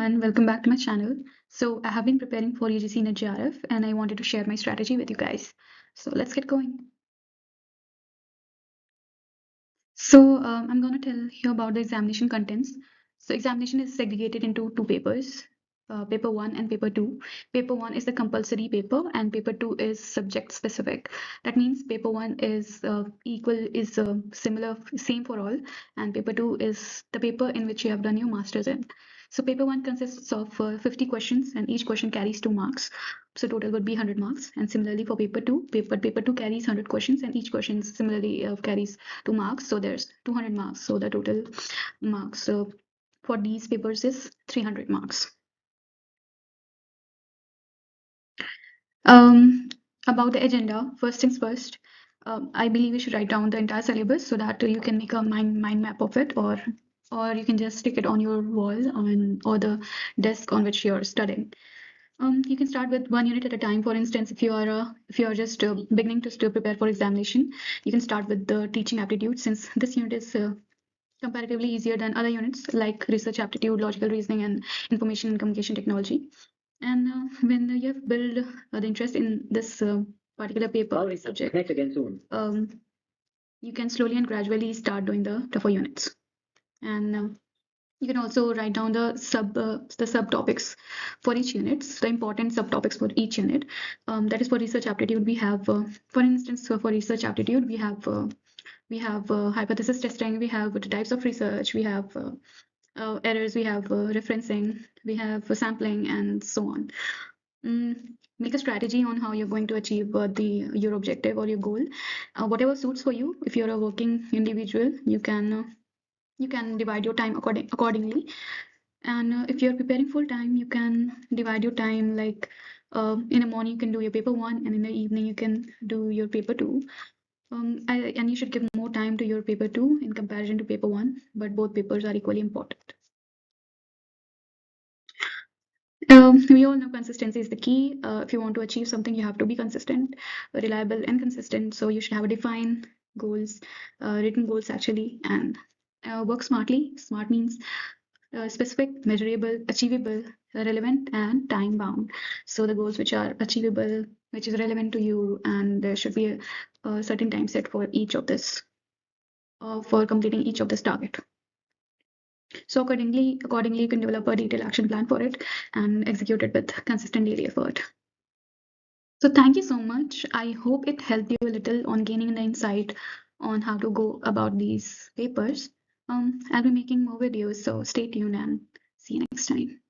everyone, welcome back to my channel. So I have been preparing for UGC and JRF and I wanted to share my strategy with you guys. So let's get going. So I'm going to tell you about the examination contents. So examination is segregated into two papers, paper 1 and paper 2. Paper 1 is the compulsory paper and paper 2 is subject specific. That means paper 1 is same for all, and paper 2 is the paper in which you have done your masters in. So paper 1 consists of 50 questions and each question carries 2 marks. So total would be 100 marks. And similarly for paper 2, paper 2 carries 100 questions and each question similarly carries 2 marks. So there's 200 marks. So the total marks for these papers is 300 marks. About the agenda, first things first, I believe you should write down the entire syllabus so that you can make a mind map of it, or you can just stick it on your wall or the desk on which you're studying. You can start with one unit at a time. For instance, if you are just beginning to prepare for examination, you can start with the teaching aptitude, since this unit is comparatively easier than other units like research aptitude, logical reasoning, and information and communication technology. And when you have built the interest in this particular paper or subject, Connect again soon. You can slowly and gradually start doing the tougher units. And you can also write down the subtopics for each unit, the important subtopics for each unit. That is for research aptitude. We have, for instance, for research aptitude, we have hypothesis testing, we have the types of research, we have errors, we have referencing, we have sampling, and so on. Make a strategy on how you're going to achieve your objective or your goal. Whatever suits for you. If you're a working individual, you can divide your time accordingly. And if you're preparing full time, you can divide your time, like in the morning you can do your paper 1 and in the evening you can do your paper 2. And you should give more time to your paper 2 in comparison to paper 1, but both papers are equally important. We all know consistency is the key. If you want to achieve something, you have to be consistent, reliable, and consistent. So you should have a defined goals, written goals actually, and work smartly. Smart means specific, measurable, achievable, relevant, and time bound. So the goals which are achievable, which is relevant to you, and there should be a certain time set for each of this, for completing each of this target. So accordingly, you can develop a detailed action plan for it and execute it with consistent daily effort. So thank you so much. I hope it helped you a little on gaining the insight on how to go about these papers. I'll be making more videos, so stay tuned and see you next time.